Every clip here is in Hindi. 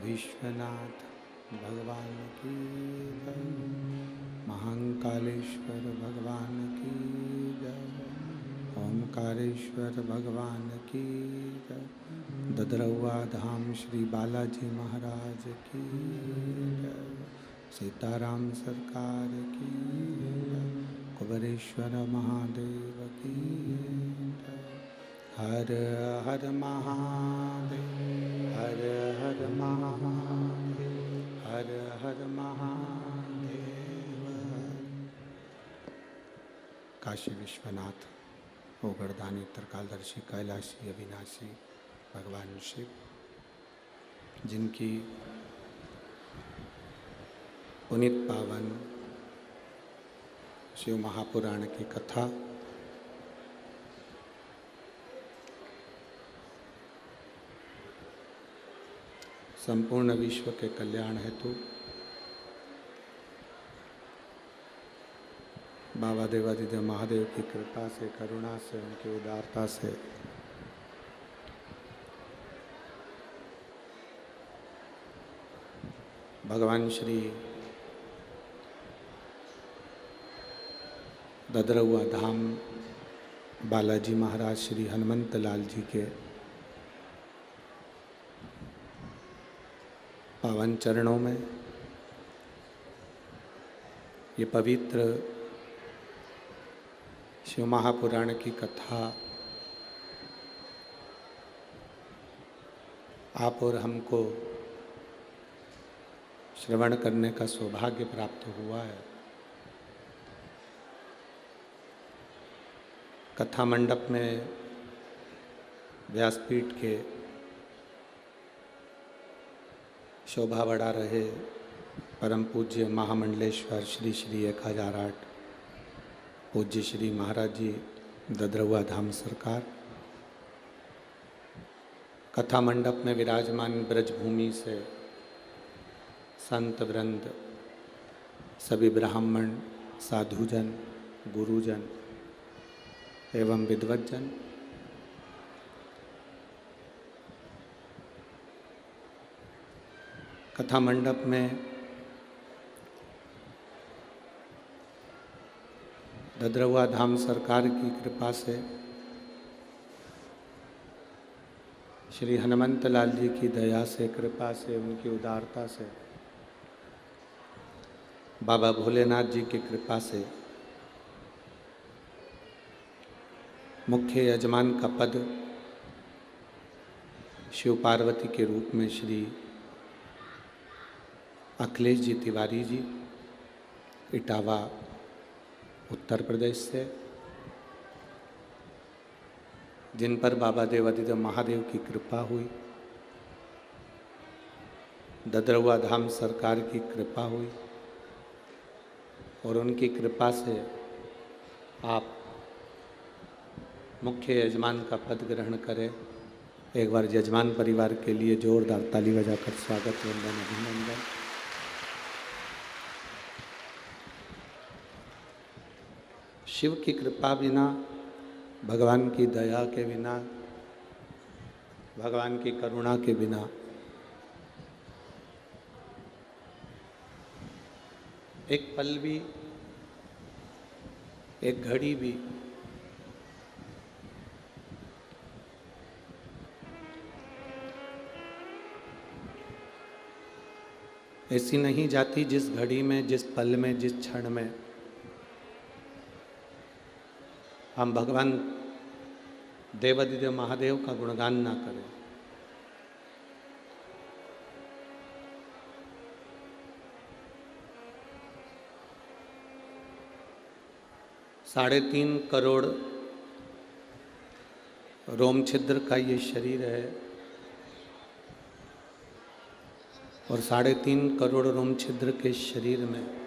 विश्वनाथ भगवान की जय, महाकालेश्वर भगवान की जय, ओमकारेश्वर भगवान की जय, ददरौआ धाम श्री बालाजी महाराज की जय, सीताराम सरकार की जय, कुबेरेश्वर महादेव की जय। हर हर महादेव, हर हर महादेव, हर हर महादेव। काशी विश्वनाथ ओगरदानी त्रिकालदर्शी कैलाशी अविनाशी भगवान शिव, जिनकी पुनीत पावन शिव महापुराण की कथा संपूर्ण विश्व के कल्याण हेतु बाबा देवादिदेव महादेव की कृपा से, करुणा से, उनकी उदारता से भगवान श्री ददरौआ धाम बालाजी महाराज श्री हनुमंत लाल जी के पावन चरणों में ये पवित्र शिव महापुराण की कथा आप और हमको श्रवण करने का सौभाग्य प्राप्त हुआ है। कथा मंडप में व्यासपीठ के शोभा बढ़ा रहे परम पूज्य महामंडलेश्वर श्री श्री 1008 पूज्य श्री महाराज जी ददरहुआ धाम सरकार, कथा मंडप में विराजमान ब्रजभूमि से संत वृंद, सभी ब्राह्मण, साधुजन, गुरुजन एवं विद्वज्जन, कथा मंडप में ददरहुआ धाम सरकार की कृपा से श्री हनुमंत लाल जी की दया से, कृपा से, उनकी उदारता से, बाबा भोलेनाथ जी की कृपा से मुख्य यजमान का पद शिव पार्वती के रूप में श्री अखिलेश जी तिवारी जी, इटावा उत्तर प्रदेश से, जिन पर बाबा देवादिदेव महादेव की कृपा हुई, ददरहुआ धाम सरकार की कृपा हुई और उनकी कृपा से आप मुख्य यजमान का पद ग्रहण करें। एक बार यजमान परिवार के लिए जोरदार ताली बजाकर स्वागत, वंदन, अभिनंदन। शिव की कृपा बिना, भगवान की दया के बिना, भगवान की करुणा के बिना एक पल भी, एक घड़ी भी ऐसी नहीं जाती जिस घड़ी में, जिस पल में, जिस क्षण में हम भगवान देवादिदेव महादेव का गुणगान ना करें। साढ़े 3 करोड़ रोम छिद्र का ये शरीर है और 3.5 करोड़ रोम छिद्र के शरीर में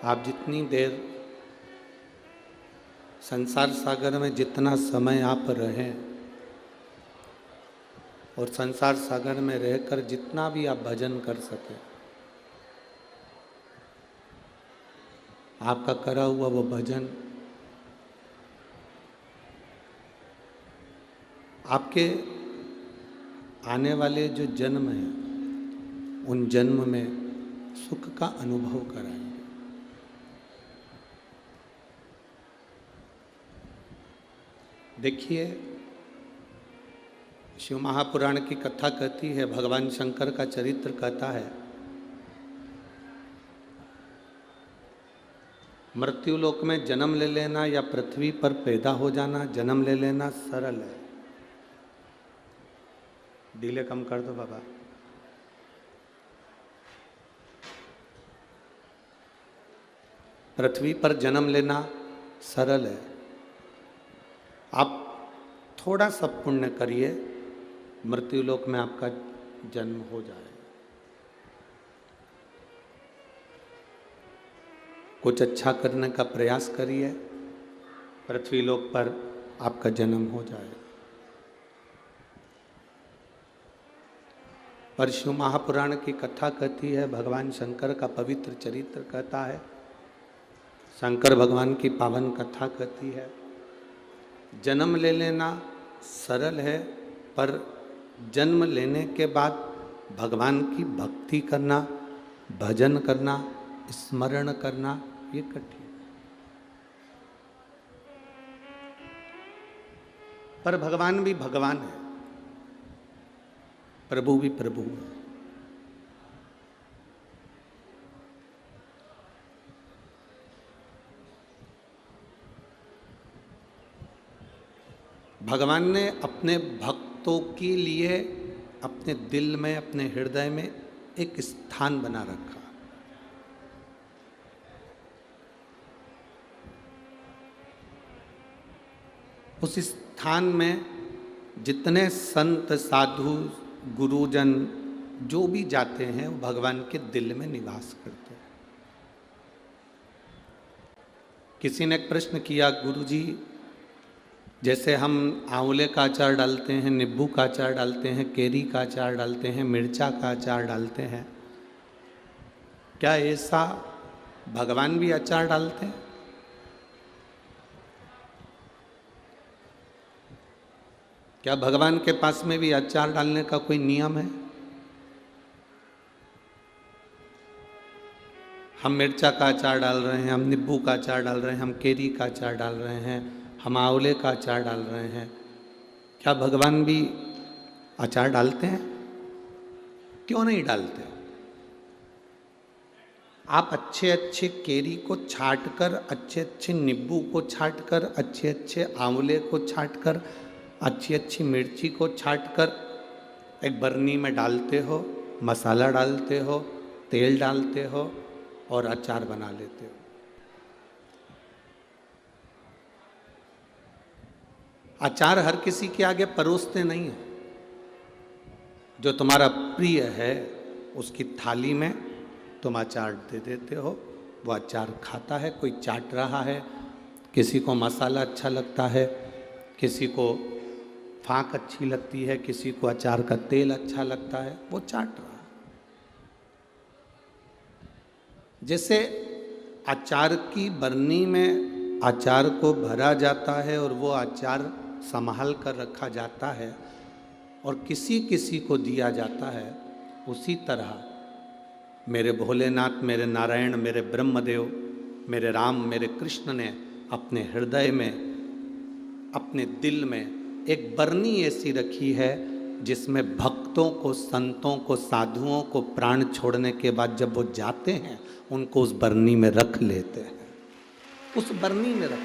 आप जितनी देर संसार सागर में, जितना समय आप रहें और संसार सागर में रहकर जितना भी आप भजन कर सके, आपका करा हुआ वो भजन आपके आने वाले जो जन्म हैं उन जन्म में सुख का अनुभव कराएंगे। देखिए, शिव महापुराण की कथा कहती है, भगवान शंकर का चरित्र कहता है, मृत्यु लोक में जन्म ले लेना या पृथ्वी पर पैदा हो जाना, जन्म ले लेना सरल है। डीले कम कर दो बाबा। पृथ्वी पर जन्म लेना सरल है। आप थोड़ा सा पुण्य करिए, मृत्यु लोक में आपका जन्म हो जाए। कुछ अच्छा करने का प्रयास करिए, पृथ्वी लोक पर आपका जन्म हो जाए। पर शिव महापुराण की कथा कहती है, भगवान शंकर का पवित्र चरित्र कहता है, शंकर भगवान की पावन कथा कहती है, जन्म ले लेना सरल है, पर जन्म लेने के बाद भगवान की भक्ति करना, भजन करना, स्मरण करना ये कठिन। पर भगवान भी भगवान है, प्रभु भी प्रभु है। भगवान ने अपने भक्तों के लिए अपने दिल में, अपने हृदय में एक स्थान बना रखा। उस स्थान में जितने संत साधु गुरुजन जो भी जाते हैं वो भगवान के दिल में निवास करते हैं। किसी ने एक प्रश्न किया, गुरुजी जैसे हम आंवले का अचार डालते हैं, नींबू का अचार डालते हैं, केरी का अचार डालते हैं, मिर्चा का अचार डालते हैं, क्या ऐसा भगवान भी अचार डालते हैं? क्या भगवान के पास में भी अचार डालने का कोई नियम है? हम मिर्चा का अचार डाल रहे हैं, हम नींबू का अचार डाल रहे हैं, हम केरी का अचार डाल रहे हैं, हम आंवले का अचार डाल रहे हैं, क्या भगवान भी अचार डालते हैं? क्यों नहीं डालते? आप अच्छे अच्छे केरी को छाट कर, अच्छे अच्छे नींबू को छाट कर, अच्छे अच्छे आंवले को छाट कर, अच्छी अच्छी मिर्ची को छाट कर एक बरनी में डालते हो, मसाला डालते हो, तेल डालते हो और अचार बना लेते हो। अचार हर किसी के आगे परोसते नहीं हो। जो तुम्हारा प्रिय है उसकी थाली में तुम अचार दे देते हो, वो अचार खाता है, कोई चाट रहा है, किसी को मसाला अच्छा लगता है, किसी को फाँक अच्छी लगती है, किसी को अचार का तेल अच्छा लगता है, वो चाट रहा है। जैसे अचार की बरनी में अचार को भरा जाता है और वो अचार संभाल कर रखा जाता है और किसी किसी को दिया जाता है, उसी तरह मेरे भोलेनाथ, मेरे नारायण, मेरे ब्रह्मदेव, मेरे राम, मेरे कृष्ण ने अपने हृदय में, अपने दिल में एक बरनी ऐसी रखी है जिसमें भक्तों को, संतों को, साधुओं को प्राण छोड़ने के बाद जब वो जाते हैं उनको उस बरनी में रख लेते हैं, उस बरनी में रख।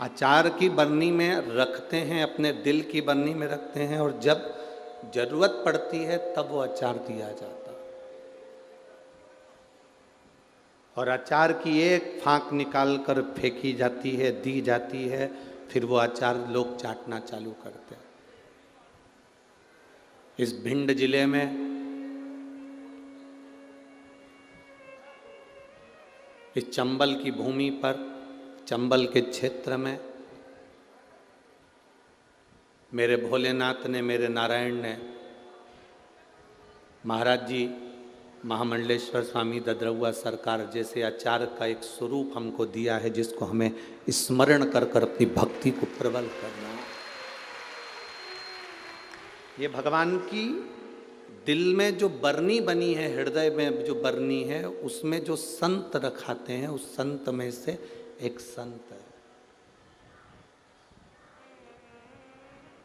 अचार की बरनी में रखते हैं, अपने दिल की बरनी में रखते हैं और जब जरूरत पड़ती है तब वो अचार दिया जाता है। और अचार की एक फाँक निकाल कर फेंकी जाती है, दी जाती है, फिर वो अचार लोग चाटना चालू करते हैं। इस भिंड जिले में इस चंबल की भूमि पर, चंबल के क्षेत्र में मेरे भोलेनाथ ने, मेरे नारायण ने, महाराज जी महामंडलेश्वर स्वामी ददरहुआ सरकार जैसे आचार्य का एक स्वरूप हमको दिया है, जिसको हमें स्मरण कर कर अपनी भक्ति को प्रबल करना है। ये भगवान की दिल में जो बरनी बनी है, हृदय में जो बरनी है, उसमें जो संत रखाते हैं, उस संत में से एक संत है।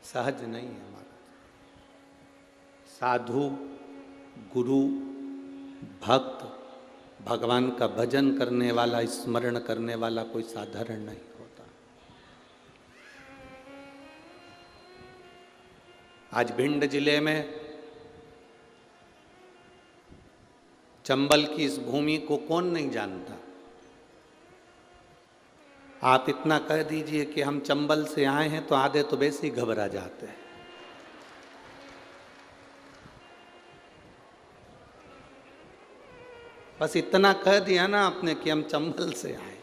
सहज नहीं है हमारा। साधु, गुरु, भक्त, भगवान का भजन करने वाला, स्मरण करने वाला कोई साधारण नहीं होता। आज भिंड जिले में चंबल की इस भूमि को कौन नहीं जानता। आप इतना कह दीजिए कि हम चंबल से आए हैं तो आधे तो वैसे ही घबरा जाते हैं। बस इतना कह दिया ना आपने कि हम चंबल से आए,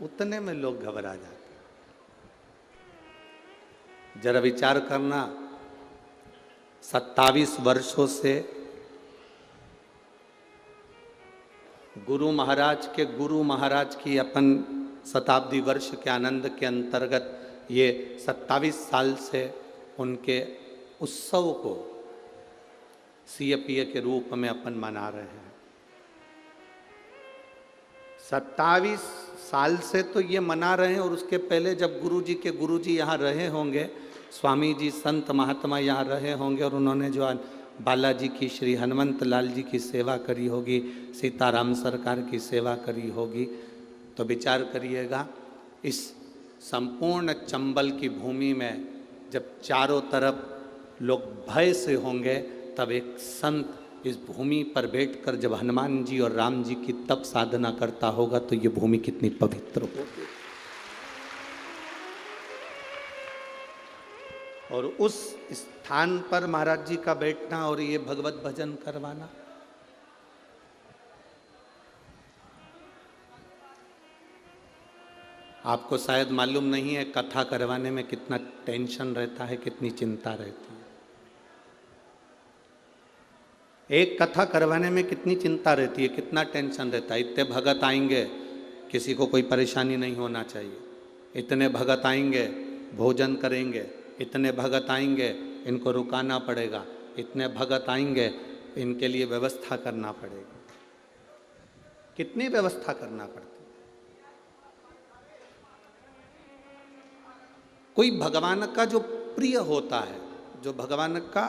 उतने में लोग घबरा जाते हैं। जरा विचार करना, 27 वर्षों से गुरु महाराज की अपन शताब्दी वर्ष के आनंद के अंतर्गत ये 27 साल से उनके उत्सव को सीएपीए के रूप में अपन मना रहे हैं। 27 साल से तो ये मना रहे हैं, और उसके पहले जब गुरुजी यहाँ रहे होंगे, स्वामी जी संत महात्मा यहाँ रहे होंगे और उन्होंने जो बालाजी की, श्री हनुमंत लाल जी की सेवा करी होगी, सीताराम सरकार की सेवा करी होगी, तो विचार करिएगा इस संपूर्ण चंबल की भूमि में जब चारों तरफ लोग भय से होंगे, तब एक संत इस भूमि पर बैठकर जब हनुमान जी और राम जी की तप साधना करता होगा तो ये भूमि कितनी पवित्र होगी। और उस स्थान पर महाराज जी का बैठना और ये भगवत भजन करवाना, आपको शायद मालूम नहीं है कथा करवाने में कितना टेंशन रहता है, कितनी चिंता रहती है। एक कथा करवाने में कितनी चिंता रहती है, कितना टेंशन रहता है। इतने भगत आएंगे, किसी को कोई परेशानी नहीं होना चाहिए। इतने भगत आएंगे, भोजन करेंगे। इतने भगत आएंगे, इनको रुकाना पड़ेगा। इतने भगत आएंगे, इनके लिए व्यवस्था करना पड़ेगा। कितनी व्यवस्था करना पड़ती। कोई भगवान का जो प्रिय होता है, जो भगवान का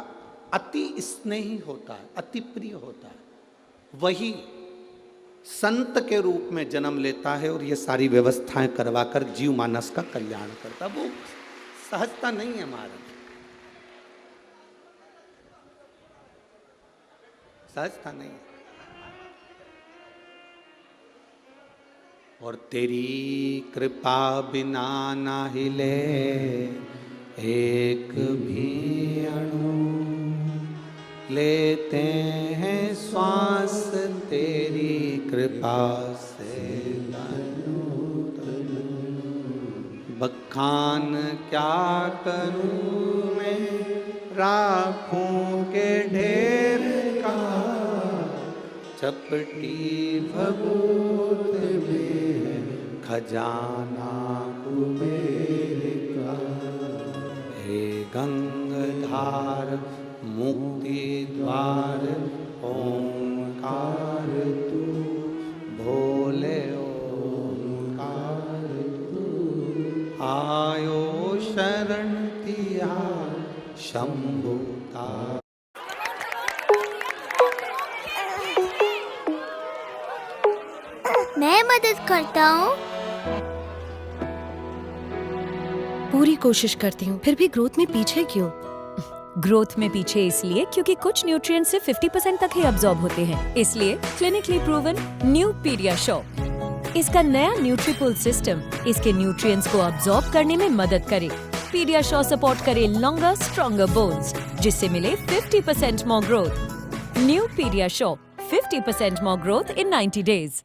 अति स्नेही होता है, अति प्रिय होता है, वही संत के रूप में जन्म लेता है और ये सारी व्यवस्थाएं करवाकर जीव मानस का कल्याण करता। वो सहजता नहीं है महाराज, सहजता नहीं है। और तेरी कृपा बिना ना हिले एक भी अणु, लेते हैं श्वास तेरी कृपा से तनु तनु। बखान क्या करूं मैं राखों के ढेर का, चपटी भभूत में खजाना कुबेर का। हे गंगाधार मुक्ति द्वार ओंकार तू, भोले ओंकार तू। आयो शरण तिया शंभु का। मैं मदद करता हूँ। पूरी कोशिश करती हूँ, फिर भी ग्रोथ में पीछे क्यों? ग्रोथ में पीछे इसलिए क्योंकि कुछ न्यूट्रिएंट्स सिर्फ 50% तक ही अब्सॉर्ब होते हैं। इसलिए क्लिनिकली प्रूवन न्यू पीडियाश्योर, इसका नया न्यूट्रीपुल सिस्टम इसके न्यूट्रिएंट्स को अब्सॉर्ब करने में मदद करे। पीडियाश्योर सपोर्ट करे लॉन्गर स्ट्रॉन्गर बोन्स, जिससे मिले 50% more growth. New PediaSure, 50% more growth in 90 days.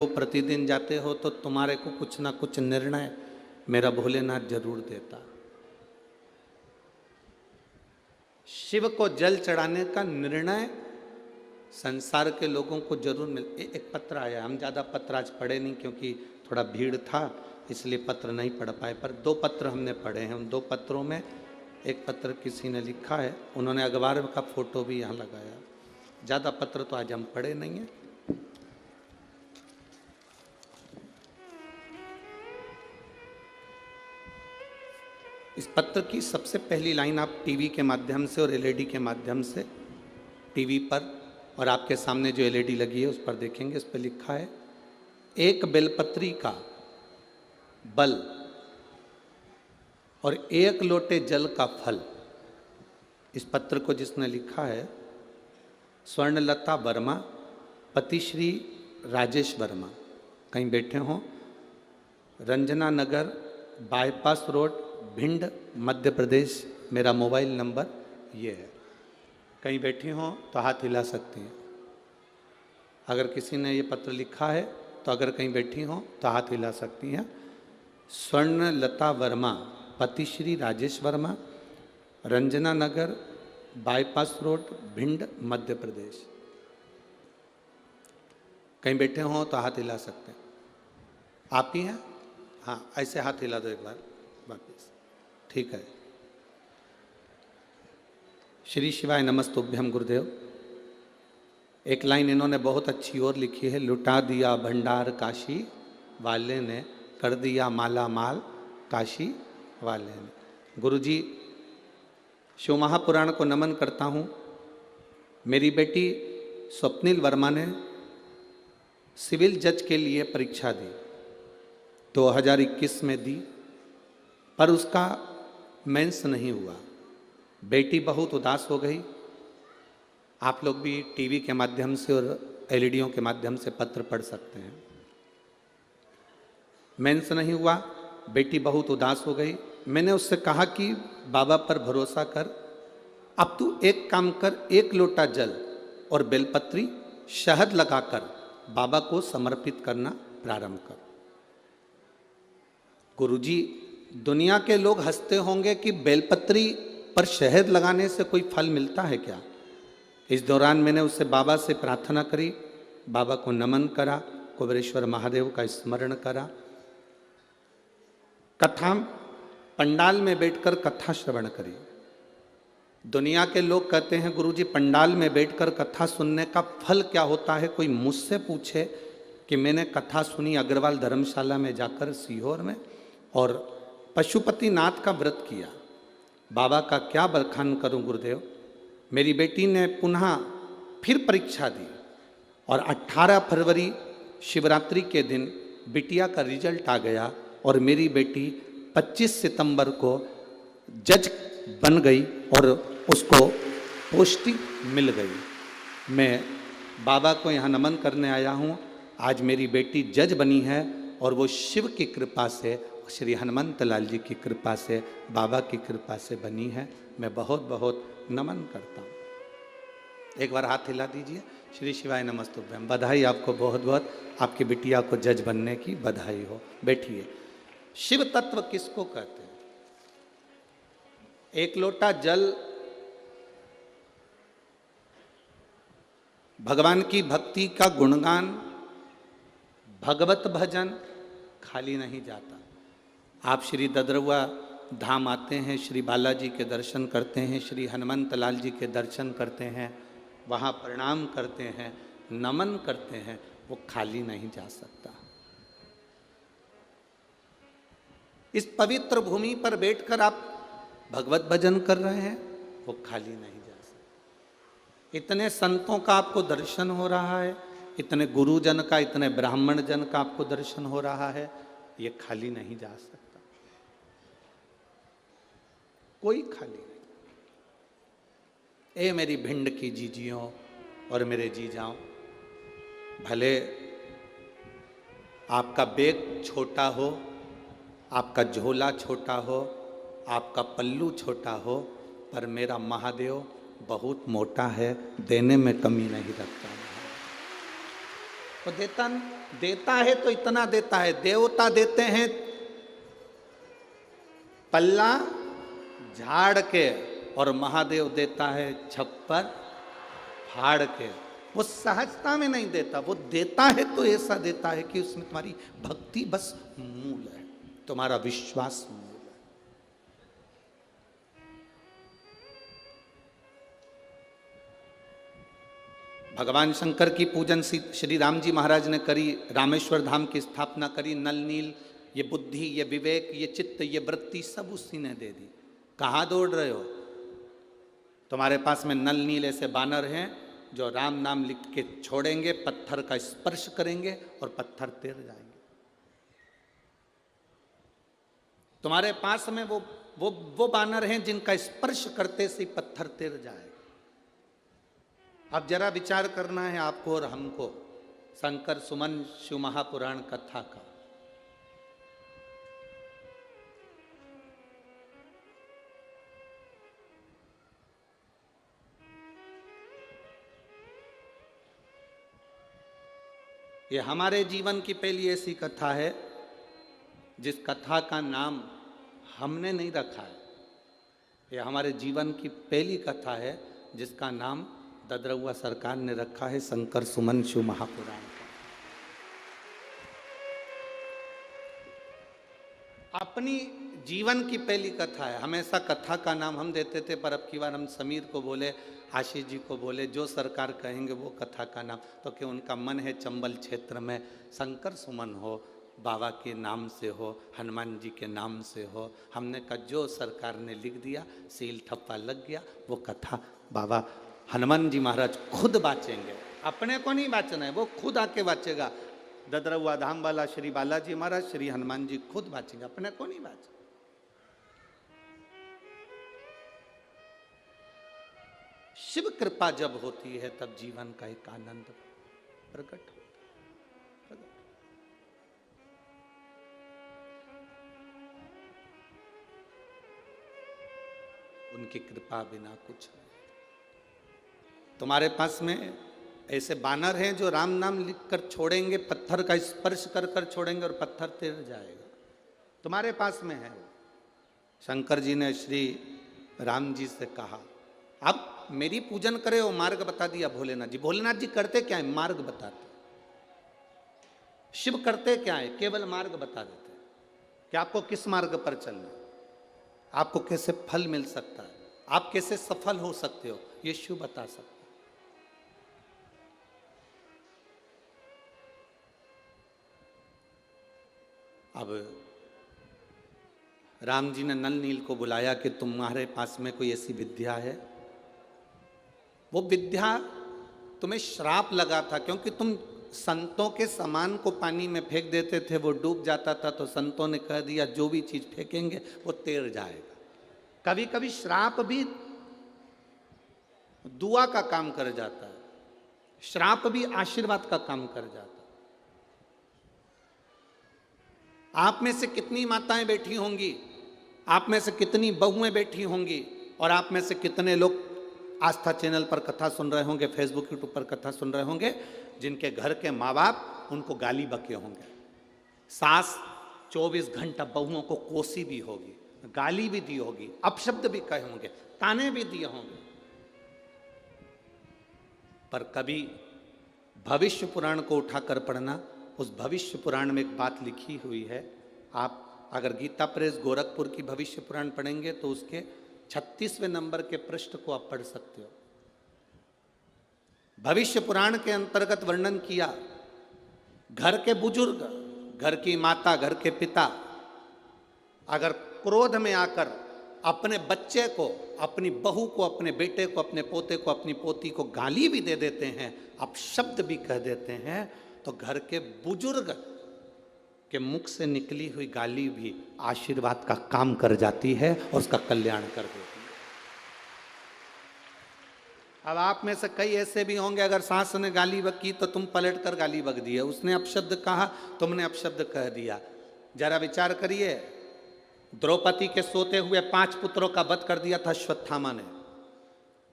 प्रतिदिन जाते हो तो तुम्हारे को कुछ ना कुछ निर्णय मेरा भोलेनाथ जरूर देता। शिव को जल चढ़ाने का निर्णय संसार के लोगों को जरूर एक पत्र आया। हम ज़्यादा पत्र आज पढ़े नहीं क्योंकि थोड़ा भीड़ था, इसलिए पत्र नहीं पढ़ पाए, पर 2 पत्र हमने पढ़े हैं। उन 2 पत्रों में एक पत्र किसी ने लिखा है, उन्होंने अखबार का फोटो भी यहाँ लगाया। ज़्यादा पत्र तो आज हम पढ़े नहीं हैं। इस पत्र की सबसे पहली लाइन आप टीवी के माध्यम से और एलईडी के माध्यम से, टीवी पर और आपके सामने जो एलईडी लगी है उस पर देखेंगे। इस पर लिखा है, एक बेलपत्री का बल और 1 लोटे जल का फल। इस पत्र को जिसने लिखा है स्वर्णलता वर्मा, पति श्री राजेश वर्मा। कहीं बैठे हों, रंजना नगर, बाईपास रोड, भिंड, मध्य प्रदेश। मेरा मोबाइल नंबर ये है। कहीं बैठी हों तो हाथ हिला सकती हैं। अगर किसी ने ये पत्र लिखा है तो अगर कहीं बैठी हों तो हाथ हिला सकती हैं। स्वर्णलता वर्मा, पति श्री राजेश वर्मा, रंजना नगर, बाईपास रोड, भिंड, मध्य प्रदेश। कहीं बैठे हों तो हाथ हिला सकते हैं। आप ही हैं? हाँ, ऐसे हाथ हिला दो एक बार वापिस। ठीक है। श्री शिवाय नमस्तुभ्यम गुरुदेव। एक लाइन इन्होंने बहुत अच्छी और लिखी है, लुटा दिया भंडार काशी वाले ने, कर दिया माला माल काशी वाले ने। गुरुजी, शिव महापुराण को नमन करता हूँ। मेरी बेटी स्वप्निल वर्मा ने सिविल जज के लिए परीक्षा दी, 2021 में दी, पर उसका मेंस नहीं हुआ। बेटी बहुत उदास हो गई, आप लोग भी टीवी के माध्यम से और एलईडीओं के माध्यम से पत्र पढ़ सकते हैं। मेंस नहीं हुआ, बेटी बहुत उदास हो गई। मैंने उससे कहा कि बाबा पर भरोसा कर, अब तू एक काम कर, 1 लोटा जल और बेलपत्री शहद लगाकर बाबा को समर्पित करना प्रारंभ कर। गुरुजी, दुनिया के लोग हंसते होंगे कि बेलपत्री पर शहद लगाने से कोई फल मिलता है क्या? इस दौरान मैंने उससे बाबा से प्रार्थना करी, बाबा को नमन करा, कुबेरेश्वर महादेव का स्मरण करा। कथा पंडाल में बैठकर कथा श्रवण करी। दुनिया के लोग कहते हैं गुरुजी पंडाल में बैठकर कथा सुनने का फल क्या होता है? कोई मुझसे पूछे कि मैंने कथा सुनी अग्रवाल धर्मशाला में जाकर सीहोर में, और पशुपति नाथ का व्रत किया। बाबा का क्या बखान करूं गुरुदेव। मेरी बेटी ने पुनः फिर परीक्षा दी और 18 फरवरी शिवरात्रि के दिन बिटिया का रिजल्ट आ गया और मेरी बेटी 25 सितंबर को जज बन गई और उसको पोस्टिंग मिल गई। मैं बाबा को यहाँ नमन करने आया हूँ। आज मेरी बेटी जज बनी है और वो शिव की कृपा से, श्री हनुमंत लाल जी की कृपा से, बाबा की कृपा से बनी है। मैं बहुत बहुत नमन करता हूँ। एक बार हाथ हिला दीजिए। श्री शिवाय नमस्तुभ्यम। बधाई आपको बहुत बहुत, आपकी बिटिया को जज बनने की बधाई हो। बैठिए। शिव तत्व किसको कहते हैं? 1 लोटा जल भगवान की भक्ति का गुणगान, भगवत भजन खाली नहीं जाता। आप श्री ददरुआ धाम आते हैं, श्री बालाजी के दर्शन करते हैं, श्री हनुमंत लाल जी के दर्शन करते हैं, वहाँ प्रणाम करते हैं, नमन करते हैं, वो खाली नहीं जा सकता। इस पवित्र भूमि पर बैठकर आप भगवत भजन कर रहे हैं, वो खाली नहीं जा सकता। इतने संतों का आपको दर्शन हो रहा है, इतने गुरुजन का, इतने ब्राह्मण जन का आपको दर्शन हो रहा है, ये खाली नहीं जा सकता। कोई खाली नहीं। ए मेरी भिंड की जीजियों और मेरे जीजाओं, भले आपका बैग छोटा हो, आपका झोला छोटा हो, आपका पल्लू छोटा हो, पर मेरा महादेव बहुत मोटा है, देने में कमी नहीं रखता। तो देता है तो इतना देता है। देवता देते हैं पल्ला झाड़ के, और महादेव देता है छप्पर फाड़ के। वो सहजता में नहीं देता, वो देता है तो ऐसा देता है कि उसमें तुम्हारी भक्ति बस मूल है, तुम्हारा विश्वास मूल है। भगवान शंकर की पूजन श्री राम जी महाराज ने करी, रामेश्वर धाम की स्थापना करी। नल नील, ये बुद्धि, ये विवेक, ये चित्त, ये वृत्ति सब उसी ने दे दी। कहाँ दौड़ रहे हो? तुम्हारे पास में नल नील ऐसे बानर हैं जो राम नाम लिख के छोड़ेंगे, पत्थर का स्पर्श करेंगे और पत्थर तैर जाएंगे। तुम्हारे पास में वो बानर हैं जिनका स्पर्श करते से पत्थर तैर जाएगा। अब जरा विचार करना है आपको और हमको शंकर सुमन शिव महापुराण कथा का। ये हमारे जीवन की पहली ऐसी कथा है जिस कथा का नाम हमने नहीं रखा है। ये हमारे जीवन की पहली कथा है जिसका नाम ददरुआ सरकार ने रखा है, शंकर सुमन शिव महापुराण। अपनी जीवन की पहली कथा है। हमेशा कथा का नाम हम देते थे, पर अब की बार हम समीर को बोले, आशीष जी को बोले, जो सरकार कहेंगे वो कथा का नाम। तो कि उनका मन है चंबल क्षेत्र में शंकर सुमन हो, बाबा के नाम से हो, हनुमान जी के नाम से हो। हमने कहा जो सरकार ने लिख दिया, सील ठप्पा लग गया, वो कथा बाबा हनुमान जी महाराज खुद बाचेंगे। अपने को नहीं बाचना है, वो खुद आके बाचेगा। ददरुआ धाम वाला श्री बालाजी महाराज, श्री हनुमान जी खुद बाचेंगे, अपने को नहीं बाचेगा। शिव कृपा जब होती है तब जीवन का एक आनंद प्रकट होता है। उनकी कृपा बिना कुछ नहीं। तुम्हारे पास में ऐसे बानर हैं जो राम नाम लिखकर छोड़ेंगे, पत्थर का स्पर्श कर कर छोड़ेंगे और पत्थर तिर जाएगा। तुम्हारे पास में है। शंकर जी ने श्री राम जी से कहा, आप मेरी पूजन करे, वो मार्ग बता दिया भोलेनाथ जी। भोलेनाथ जी करते क्या है? मार्ग बताते। शिव करते क्या है? केवल मार्ग बता देते कि आपको किस मार्ग पर चलना है, आपको कैसे फल मिल सकता है, आप कैसे सफल हो सकते हो, ये शिव बता सकते हैं। अब राम जी ने नल नील को बुलाया कि तुम्हारे पास में कोई ऐसी विद्या है। वो विद्या तुम्हें श्राप लगा था, क्योंकि तुम संतों के सामान को पानी में फेंक देते थे, वो डूब जाता था, तो संतों ने कह दिया जो भी चीज फेंकेंगे वो तैर जाएगा। कभी कभी श्राप भी दुआ का काम कर जाता है, श्राप भी आशीर्वाद का काम कर जाता है। आप में से कितनी माताएं बैठी होंगी, आप में से कितनी बहुएं बैठी होंगी, और आप में से कितने लोग आस्था चैनल पर कथा सुन रहे होंगे, फेसबुक यूट्यूब पर कथा सुन रहे होंगे, जिनके घर के माँ बाप उनको गाली बके होंगे। सास 24 घंटा बहुओं को कोसी भी होगी, गाली भी दी होगी, अपशब्द भी कहे होंगे, ताने भी दिए होंगे। पर कभी भविष्य पुराण को उठाकर पढ़ना, उस भविष्य पुराण में एक बात लिखी हुई है। आप अगर गीता प्रेस गोरखपुर की भविष्य पुराण पढ़ेंगे तो उसके 36वें नंबर के पृष्ठ को आप पढ़ सकते हो। भविष्य पुराण के अंतर्गत वर्णन किया, घर के बुजुर्ग, घर की माता, घर के पिता अगर क्रोध में आकर अपने बच्चे को, अपनी बहू को, अपने बेटे को, अपने पोते को, अपनी पोती को गाली भी दे देते हैं, अपशब्द भी कह देते हैं, तो घर के बुजुर्ग के मुख से निकली हुई गाली भी आशीर्वाद का काम कर जाती है और उसका कल्याण कर देती है। अब आप में से कई ऐसे भी होंगे, अगर सास ने गाली बकी तो तुम पलट कर गाली बक दिए, उसने अपशब्द कहा, तुमने अपशब्द कह दिया। जरा विचार करिए, द्रौपदी के सोते हुए 5 पुत्रों का वध कर दिया था अश्वत्थामा ने,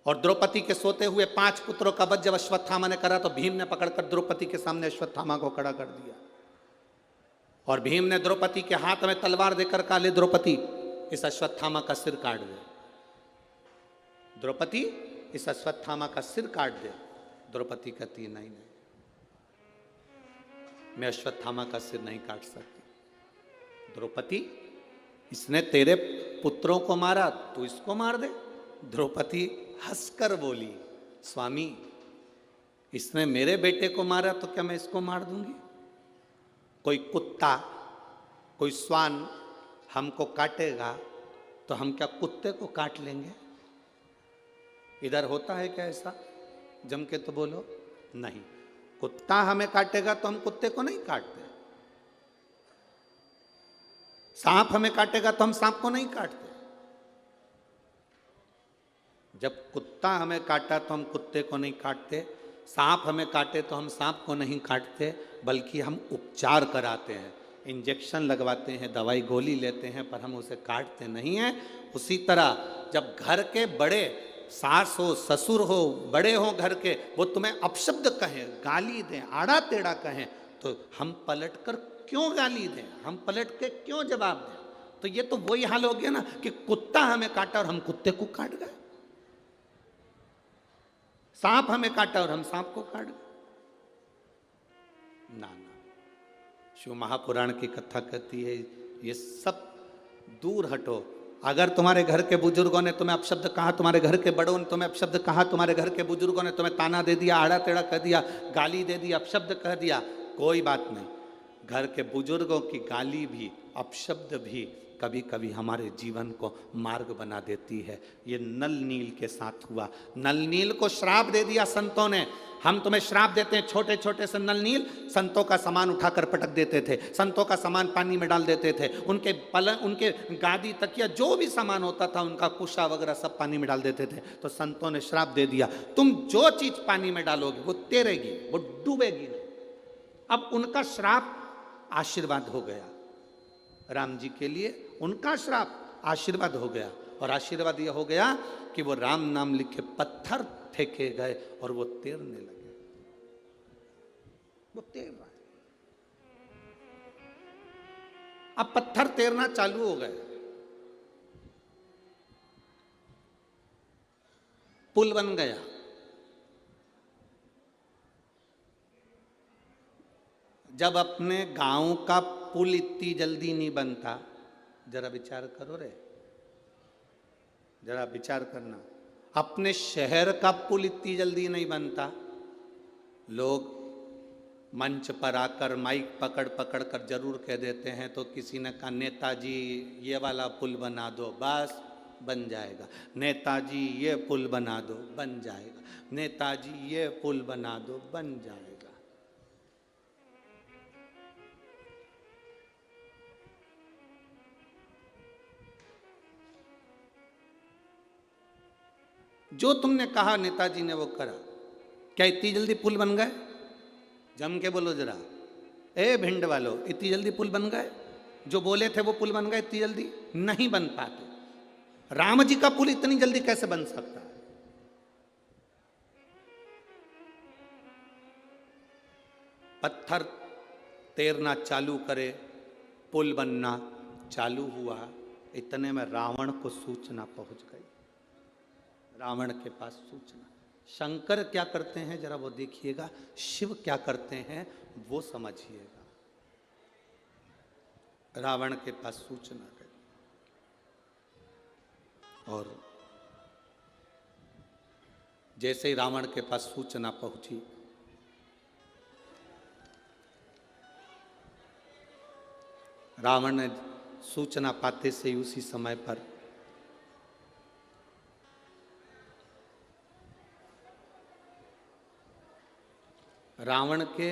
और द्रौपदी के सोते हुए 5 पुत्रों का वध जब अश्वत्थामा ने करा तो भीम ने पकड़कर द्रौपदी के सामने अश्वत्थामा को खड़ा कर दिया, और भीम ने द्रौपदी के हाथ में तलवार देकर कहा, ले द्रौपदी इस अश्वत्थामा का सिर काट दे। द्रौपदी इस अश्वत्थामा का सिर काट दे। द्रौपदी कहती नहीं, मैं अश्वत्थामा का सिर नहीं काट सकती। द्रौपदी, इसने तेरे पुत्रों को मारा, तू इसको मार दे। द्रौपदी हंसकर बोली, स्वामी इसने मेरे बेटे को मारा तो क्या मैं इसको मार दूंगी? कोई कुत्ता, कोई श्वान हमको काटेगा तो हम क्या कुत्ते को काट लेंगे? इधर होता है क्या ऐसा? जम के तो बोलो। नहीं, कुत्ता हमें काटेगा तो हम कुत्ते को नहीं काटते, सांप हमें काटेगा तो हम सांप को नहीं काटते। जब कुत्ता हमें काटा तो हम कुत्ते को नहीं काटते, सांप हमें काटे तो हम सांप को नहीं काटते, बल्कि हम उपचार कराते हैं, इंजेक्शन लगवाते हैं, दवाई गोली लेते हैं, पर हम उसे काटते नहीं हैं। उसी तरह जब घर के बड़े, सास हो, ससुर हो, बड़े हो घर के, वो तुम्हें अपशब्द कहें, गाली दें, आड़ा टेढ़ा कहें, तो हम पलट कर क्यों गाली दें, हम पलट के क्यों जवाब दें? तो ये तो वही हाल हो गया ना कि कुत्ता हमें काटा और हम कुत्ते को काट गए, सांप हमें काटा और हम सांप को काट गए। ना ना, शिव महापुराण की कथा कहती है ये सब दूर हटो। अगर तुम्हारे घर के बुजुर्गों ने तुम्हें अपशब्द कहा, तुम्हारे घर के बड़ों ने तुम्हें अपशब्द कहा, तुम्हारे घर के बुजुर्गों ने तुम्हें ताना दे दिया, आड़ा टेढ़ा कह दिया, गाली दे दी, अपशब्द कह दिया, कोई बात नहीं। घर के बुजुर्गों की गाली भी, अपशब्द भी कभी कभी हमारे जीवन को मार्ग बना देती है। ये नल नील के साथ हुआ। नल नील को श्राप दे दिया संतों ने। हम तुम्हें श्राप देते हैं, छोटे छोटे से नल नील संतों का सामान उठाकर पटक देते थे, संतों का सामान पानी में डाल देते थे, उनके पलंग, उनके गादी, तकिया, जो भी सामान होता था, उनका कुशा वगैरह सब पानी में डाल देते थे। तो संतों ने श्राप दे दिया, तुम जो चीज पानी में डालोगे वो तैरेगी, वो डूबेगी नहीं। अब उनका श्राप आशीर्वाद हो गया, राम जी के लिए उनका श्राप आशीर्वाद हो गया। और आशीर्वाद यह हो गया कि वो राम नाम लिखे पत्थर फेंके गए और वो तैरने लगे। वो तैर रहा है। अब पत्थर तैरना चालू हो गए, पुल बन गया। जब अपने गांव का पुल इतनी जल्दी नहीं बनता, जरा विचार करो रे, जरा विचार करना, अपने शहर का पुल इतनी जल्दी नहीं बनता। लोग मंच पर आकर माइक पकड़ पकड़ कर जरूर कह देते हैं। तो किसी ने कहा नेताजी ये वाला पुल बना दो, बस बन जाएगा। नेताजी ये पुल बना दो, बन जाएगा। नेताजी ये पुल बना दो, बन जाएगा। जो तुमने कहा नेताजी ने वो करा। क्या इतनी जल्दी पुल बन गए? जम के बोलो जरा, ए भिंड वालों, इतनी जल्दी पुल बन गए? जो बोले थे वो पुल बन गए इतनी जल्दी? नहीं बन पाते। राम जी का पुल इतनी जल्दी कैसे बन सकता है? पत्थर तैरना चालू करे, पुल बनना चालू हुआ। इतने में रावण को सूचना पहुंच गई। रावण के पास सूचना। शंकर क्या करते हैं जरा वो देखिएगा, शिव क्या करते हैं वो समझिएगा। रावण के पास सूचना गई और जैसे ही रावण के पास सूचना पहुंची, रावण ने सूचना पाते से ही उसी समय पर रावण के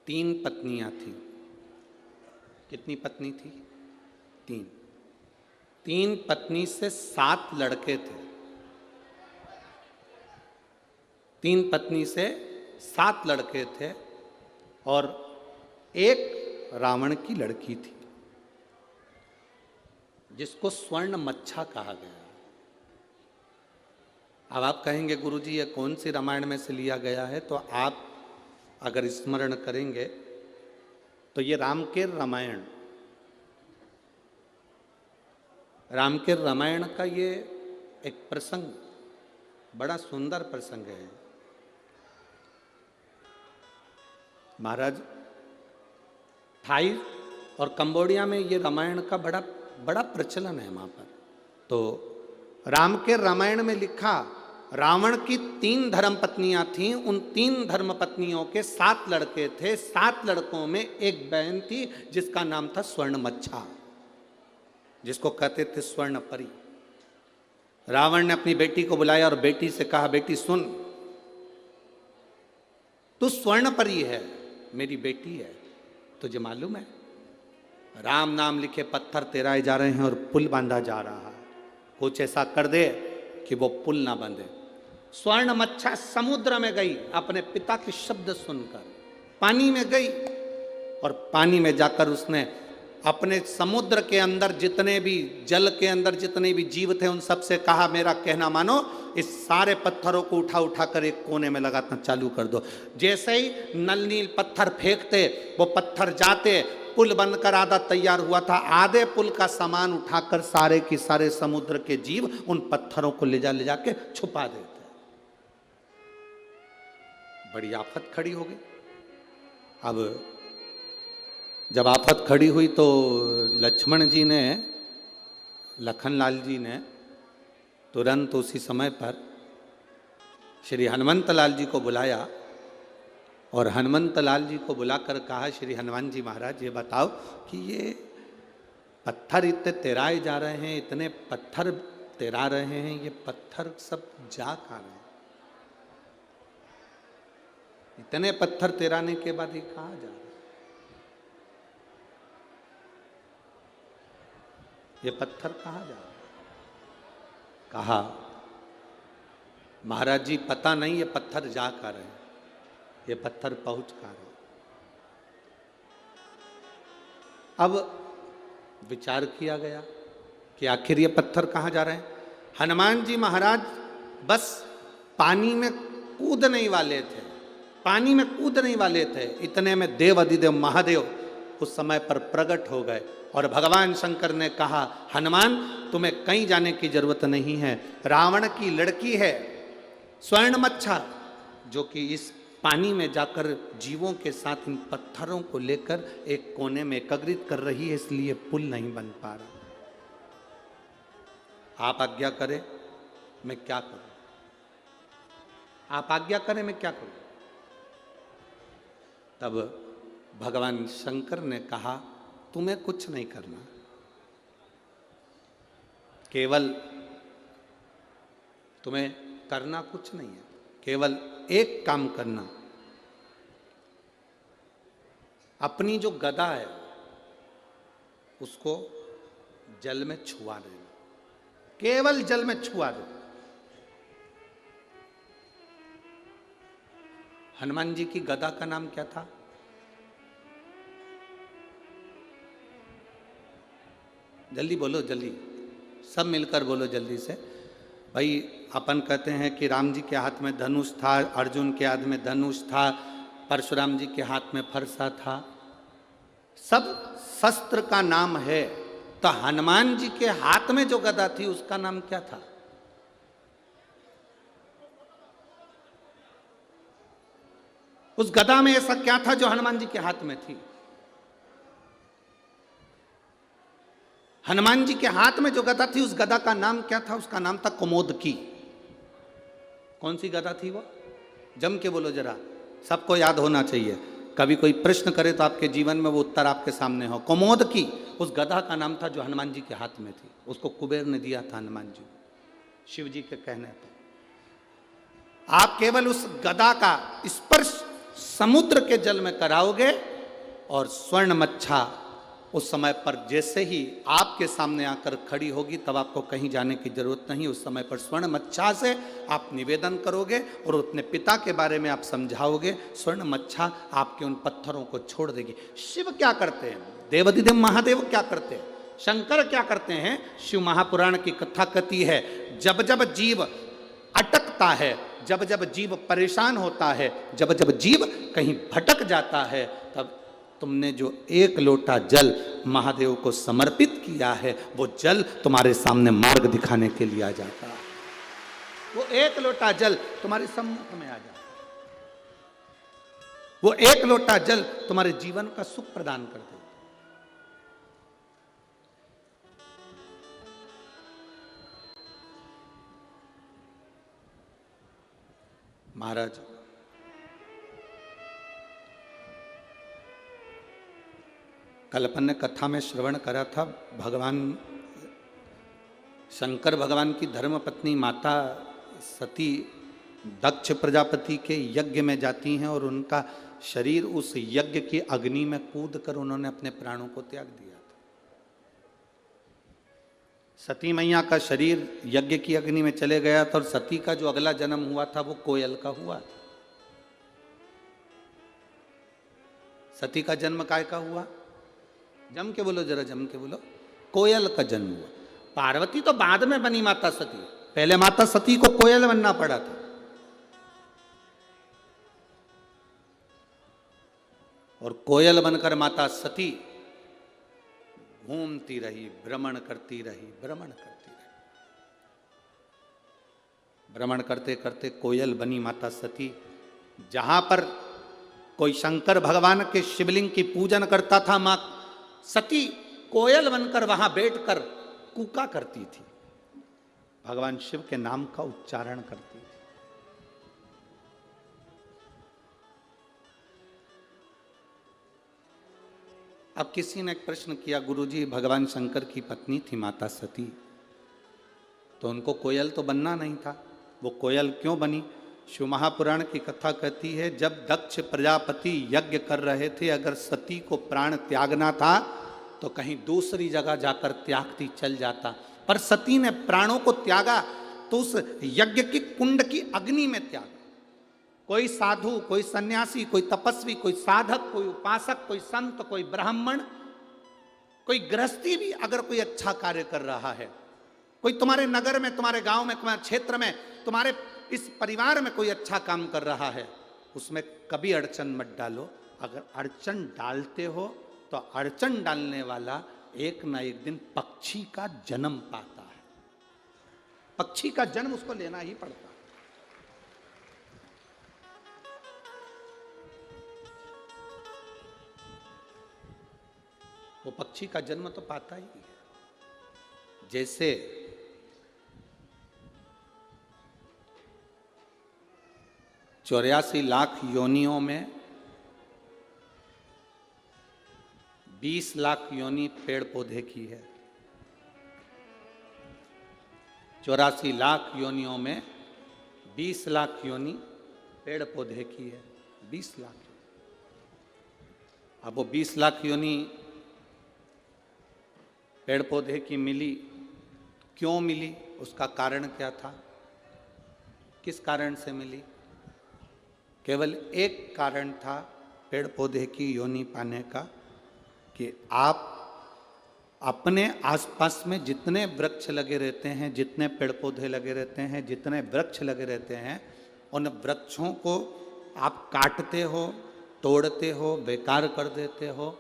3 पत्नियां थी। कितनी पत्नी थी? 3। 3 पत्नी से 7 लड़के थे। 3 पत्नी से 7 लड़के थे और एक रावण की लड़की थी जिसको स्वर्ण मच्छा कहा गया। अब आप कहेंगे गुरुजी ये कौन सी रामायण में से लिया गया है? तो आप अगर स्मरण करेंगे तो ये रामकेर रामायण, रामकेर रामायण का ये एक प्रसंग, बड़ा सुंदर प्रसंग है। महाराज, थाई और कंबोडिया में ये रामायण का बड़ा प्रचलन है वहां पर। तो रामकेर रामायण में लिखा, रावण की 3 धर्म पत्नियां थीं। उन 3 धर्म पत्नियों के 7 लड़के थे। 7 लड़कों में एक बहन थी जिसका नाम था स्वर्ण मच्छा, जिसको कहते थे स्वर्ण परी। रावण ने अपनी बेटी को बुलाया और बेटी से कहा, बेटी सुन, तू स्वर्ण परी है, मेरी बेटी है, तुझे मालूम है राम नाम लिखे पत्थर तैराए जा रहे हैं और पुल बांधा जा रहा है। कुछ ऐसा कर दे कि वो पुल ना बंधे। स्वर्ण मच्छा समुद्र में गई, अपने पिता के शब्द सुनकर पानी में गई और पानी में जाकर उसने अपने समुद्र के अंदर जितने भी, जल के अंदर जितने भी जीव थे उन सब से कहा, मेरा कहना मानो, इस सारे पत्थरों को उठा उठा कर एक कोने में लगाना चालू कर दो। जैसे ही नल नील पत्थर फेंकते, वो पत्थर जाते, पुल बनकर आधा तैयार हुआ था। आधे पुल का सामान उठाकर सारे की सारे समुद्र के जीव उन पत्थरों को ले जा के छुपा देते। बड़ी आफत खड़ी हो गई। अब जब आफत खड़ी हुई तो लक्ष्मण जी ने, लखनलाल जी ने तुरंत उसी समय पर श्री हनुमंत लाल जी को बुलाया और हनुमंत लाल जी को बुलाकर कहा, श्री हनुमान जी महाराज ये बताओ कि ये पत्थर इतने तेराए जा रहे हैं, इतने पत्थर तेरा रहे हैं, ये पत्थर सब जा कहाँ रहे हैं? इतने पत्थर तेराने के बाद ये कहाँ जा रहे हैं? ये पत्थर कहाँ जा रहे हैं? कहा महाराज जी पता नहीं ये पत्थर जा कहाँ रहे हैं, ये पत्थर पहुंच कहाँ रहे हैं। अब विचार किया गया कि आखिर ये पत्थर कहाँ जा रहे हैं। हनुमान जी महाराज बस पानी में कूदने वाले थे, पानी में कूदने वाले थे, इतने में देव अधिदेव महादेव उस समय पर प्रकट हो गए और भगवान शंकर ने कहा हनुमान तुम्हें कहीं जाने की जरूरत नहीं है, रावण की लड़की है स्वर्णमच्छा जो कि इस पानी में जाकर जीवों के साथ इन पत्थरों को लेकर एक कोने में एकत्रित कर रही है, इसलिए पुल नहीं बन पा रहा। आप आज्ञा करें मैं क्या करूं, आप आज्ञा करें मैं क्या करूं। तब भगवान शंकर ने कहा तुम्हें कुछ नहीं करना, केवल तुम्हें करना कुछ नहीं है, केवल एक काम करना, अपनी जो गदा है उसको जल में छुआ देना, केवल जल में छुआ दो। हनुमान जी की गदा का नाम क्या था? जल्दी बोलो, जल्दी सब मिलकर बोलो जल्दी से। भाई अपन कहते हैं कि राम जी के हाथ में धनुष था, अर्जुन के हाथ में धनुष था, परशुराम जी के हाथ में फरसा था, सब शस्त्र का नाम है। तो हनुमान जी के हाथ में जो गदा थी उसका नाम क्या था? उस गदा में ऐसा क्या था जो हनुमान जी के हाथ में थी? हनुमान जी के हाथ में जो गदा थी उस गदा का नाम क्या था? उसका नाम था कुमोदकी। कौन सी गदा थी वो? जम के बोलो जरा, सबको याद होना चाहिए, कभी कोई प्रश्न करे तो आपके जीवन में वो उत्तर आपके सामने हो। कुमोदकी उस गदा का नाम था जो हनुमान जी के हाथ में थी, उसको कुबेर ने दिया था हनुमान जी को, शिव जी के कहने पर। आप केवल उस गदा का स्पर्श समुद्र के जल में कराओगे और स्वर्ण मच्छा उस समय पर जैसे ही आपके सामने आकर खड़ी होगी तब आपको कहीं जाने की जरूरत नहीं। उस समय पर स्वर्ण मच्छा से आप निवेदन करोगे और अपने पिता के बारे में आप समझाओगे, स्वर्ण मच्छा आपके उन पत्थरों को छोड़ देगी। शिव क्या करते हैं? देवाधिदेव महादेव क्या करते हैं? शंकर क्या करते हैं? शिव महापुराण की कथा कहती है जब जब जीव अटकता है, जब जब जीव परेशान होता है, जब जब जीव कहीं भटक जाता है, तब तुमने जो एक लोटा जल महादेव को समर्पित किया है वो जल तुम्हारे सामने मार्ग दिखाने के लिए आ जाता है। वो एक लोटा जल तुम्हारे सम्मुख में आ जाता है, वो एक लोटा जल तुम्हारे जीवन का सुख प्रदान कर देता है। महाराज कल अपन ने कथा में श्रवण करा था, भगवान शंकर भगवान की धर्म पत्नी माता सती दक्ष प्रजापति के यज्ञ में जाती हैं और उनका शरीर उस यज्ञ की अग्नि में कूद कर उन्होंने अपने प्राणों को त्याग दिया था। सती मैया का शरीर यज्ञ की अग्नि में चले गया था और सती का जो अगला जन्म हुआ था वो कोयल का हुआ था। सती का जन्म काय का हुआ? जम के बोलो जरा, जम के बोलो। कोयल का जन्म हुआ। पार्वती तो बाद में बनी माता सती, पहले माता सती को कोयल बनना पड़ा था। और कोयल बनकर माता सती घूमती रही, भ्रमण करती रही, भ्रमण करती रही। भ्रमण करते करते कोयल बनी माता सती। जहां पर कोई शंकर भगवान के शिवलिंग की पूजन करता था, मां सती कोयल बनकर वहां बैठकर कूका करती थी, भगवान शिव के नाम का उच्चारण करती थी। अब किसी ने एक प्रश्न किया, गुरुजी भगवान शंकर की पत्नी थी माता सती, तो उनको कोयल तो बनना नहीं था, वो कोयल क्यों बनी? शिव महापुराण की कथा कहती है, जब दक्ष प्रजापति यज्ञ कर रहे थे, अगर सती को प्राण त्यागना था तो कहीं दूसरी जगह जाकर त्यागती चल जाता, पर सती ने प्राणों को त्यागा तो उस यज्ञ की कुंड की अग्नि में त्यागा। कोई साधु, कोई सन्यासी, कोई तपस्वी, कोई साधक, कोई उपासक, कोई संत, कोई ब्राह्मण, कोई गृहस्थी भी अगर कोई अच्छा कार्य कर रहा है, कोई तुम्हारे नगर में, तुम्हारे गांव में, तुम्हारे क्षेत्र में, तुम्हारे इस परिवार में कोई अच्छा काम कर रहा है, उसमें कभी अड़चन मत डालो। अगर अड़चन डालते हो तो अड़चन डालने वाला एक ना एक दिन पक्षी का जन्म पाता है, पक्षी का जन्म उसको लेना ही पड़ता है। वो पक्षी का जन्म तो पाता ही है। जैसे 84 लाख योनियों में 20 लाख योनि पेड़ पौधे की है। 84 लाख योनियों में 20 लाख योनि पेड़ पौधे की है। 20 लाख। अब वो 20 लाख योनि पेड़ पौधे की मिली, क्यों मिली? उसका कारण क्या था? किस कारण से मिली? केवल एक कारण था पेड़ पौधे की योनि पाने का, कि आप अपने आसपास में जितने वृक्ष लगे रहते हैं, जितने पेड़ पौधे लगे रहते हैं, जितने वृक्ष लगे रहते हैं, उन वृक्षों को आप काटते हो, तोड़ते हो, बेकार कर देते हो,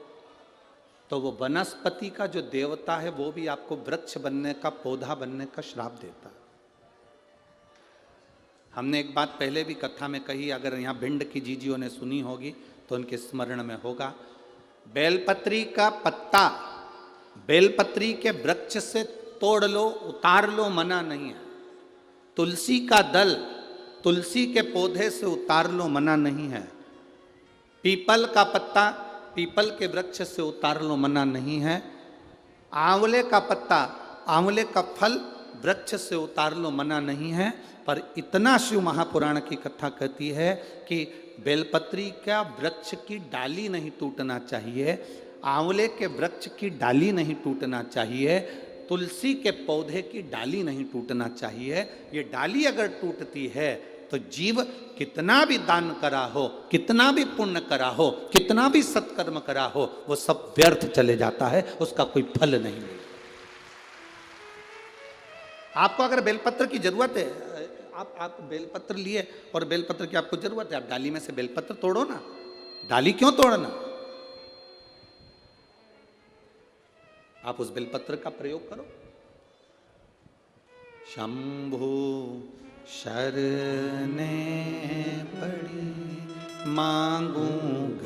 तो वो वनस्पति का जो देवता है वो भी आपको वृक्ष बनने का, पौधा बनने का श्राप देता है। हमने एक बात पहले भी कथा में कही, अगर यहाँ भिंड की जीजियों ने सुनी होगी तो उनके स्मरण में होगा। बेलपत्री का पत्ता बेलपत्री के वृक्ष से तोड़ लो, उतार लो, मना नहीं है। तुलसी का दल तुलसी के पौधे से उतार लो, मना नहीं है। पीपल का पत्ता पीपल के वृक्ष से उतार लो, मना नहीं है। आंवले का पत्ता, आंवले का फल वृक्ष से उतार लो, मना नहीं है। पर इतना शिव महापुराण की कथा कहती है कि बेलपत्री का वृक्ष की डाली नहीं टूटना चाहिए, आंवले के वृक्ष की डाली नहीं टूटना चाहिए, तुलसी के पौधे की डाली नहीं टूटना चाहिए। ये डाली अगर टूटती है तो जीव कितना भी दान करा हो, कितना भी पुण्य करा हो, कितना भी सत्कर्म करा हो, वो सब व्यर्थ चले जाता है, उसका कोई फल नहीं मिलता। आपको अगर बेलपत्र की जरूरत है, आप बेलपत्र लिए और बेलपत्र की आपको जरूरत है, आप डाली में से बेलपत्र तोड़ो ना। डाली क्यों तोड़ना? आप उस बेलपत्र का प्रयोग करो। शंभु शरणे पड़ी मांगू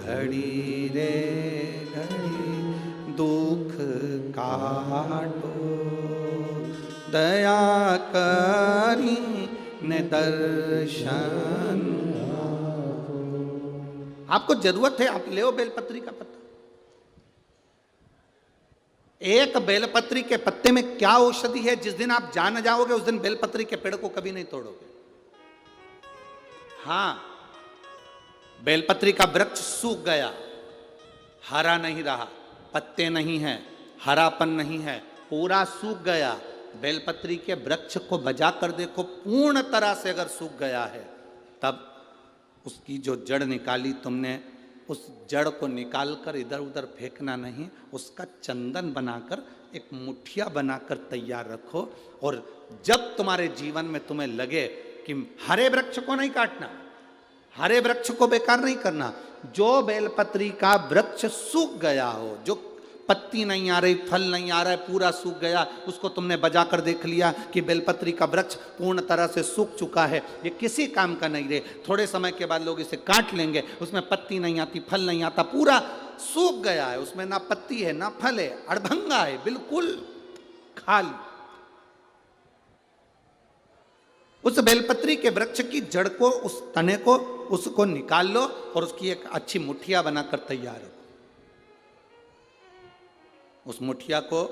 घड़ी रे घड़ी, दुख काटो दया करी ने दर्शन। आपको जरूरत है, आप ले बेलपत्री का पत्ता। एक बेलपत्री के पत्ते में क्या औषधि है, जिस दिन आप जान जाओगे उस दिन बेलपत्री के पेड़ को कभी नहीं तोड़ोगे। हां, बेलपत्री का वृक्ष सूख गया, हरा नहीं रहा, पत्ते नहीं है, हरापन नहीं है, पूरा सूख गया। बेलपत्री के वृक्ष को बजा कर देखो, पूर्ण तरह से अगर सूख गया है, तब उसकी जो जड़ निकाली तुमने, उस जड़ को निकालकर इधर उधर फेंकना नहीं, उसका चंदन बनाकर एक मुठिया बनाकर तैयार रखो। और जब तुम्हारे जीवन में तुम्हें लगे कि हरे वृक्ष को नहीं काटना, हरे वृक्ष को बेकार नहीं करना, जो बेलपत्री का वृक्ष सूख गया हो, जो पत्ती नहीं आ रही, फल नहीं आ रहा है, पूरा सूख गया, उसको तुमने बजा कर देख लिया कि बेलपत्री का वृक्ष पूर्ण तरह से सूख चुका है, ये किसी काम का नहीं रहे। थोड़े समय के बाद लोग इसे काट लेंगे, उसमें पत्ती नहीं आती, फल नहीं आता, पूरा सूख गया है, उसमें ना पत्ती है ना फल है, अड़भंगा है, बिल्कुल खाली। उस बेलपत्री के वृक्ष की जड़ को, उस तने को, उसको निकाल लो और उसकी एक अच्छी मुठिया बनाकर तैयार रखो। उस मुठिया को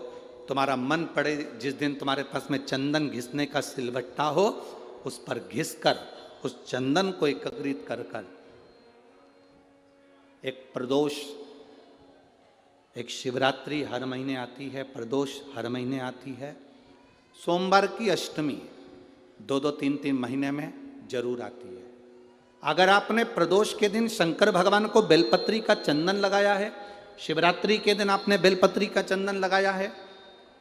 तुम्हारा मन पड़े जिस दिन तुम्हारे पास में चंदन घिसने का सिलवट्टा हो, उस पर घिस कर उस चंदन को एकत्रित कर कर एक प्रदोष, एक शिवरात्रि हर महीने आती है, प्रदोष हर महीने आती है, सोमवार की अष्टमी 2-2, 3-3 महीने में जरूर आती है। अगर आपने प्रदोष के दिन शंकर भगवान को बेलपत्री का चंदन लगाया है, शिवरात्रि के दिन आपने बेलपत्री का चंदन लगाया है,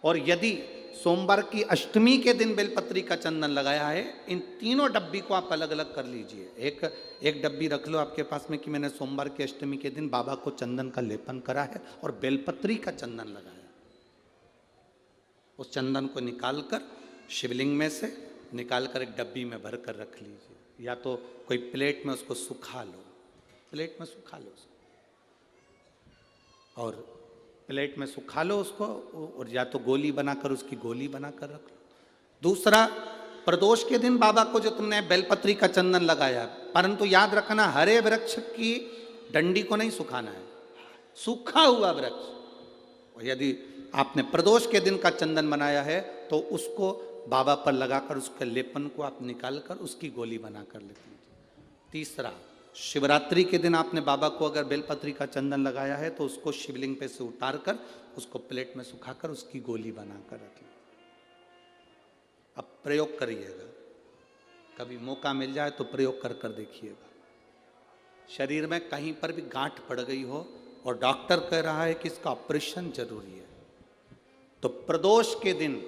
और यदि सोमवार की अष्टमी के दिन बेलपत्री का चंदन लगाया है, इन तीनों डब्बी को आप अलग अलग कर लीजिए। एक डब्बी रख लो आपके पास में कि मैंने सोमवार की अष्टमी के दिन बाबा को चंदन का लेपन करा है और बेलपत्री का चंदन लगाया। उस चंदन को निकालकर शिवलिंग में से निकालकर एक डब्बी में भर कर रख लीजिए, या तो कोई प्लेट में उसको सुखा लो, प्लेट में सुखा लो उसको, और प्लेट में सुखा लो उसको, और या तो गोली बनाकर उसकी गोली बनाकर रख लो। दूसरा, प्रदोष के दिन बाबा को जो तुमने बेलपत्री का चंदन लगाया, परंतु याद रखना हरे वृक्ष की डंडी को नहीं सुखाना है, सूखा हुआ वृक्ष। और यदि आपने प्रदोष के दिन का चंदन बनाया है तो उसको बाबा पर लगाकर उसके लेपन को आप निकालकर उसकी गोली बनाकर ले लीजिए। तीसरा, शिवरात्रि के दिन आपने बाबा को अगर बेलपत्री का चंदन लगाया है तो उसको शिवलिंग पे से उतार कर उसको प्लेट में सुखाकर उसकी गोली बनाकर रख लीजिए। अब प्रयोग करिएगा, कभी मौका मिल जाए तो प्रयोग कर कर देखिएगा। शरीर में कहीं पर भी गांठ पड़ गई हो और डॉक्टर कह रहा है कि इसका ऑपरेशन जरूरी है, तो प्रदोष के दिन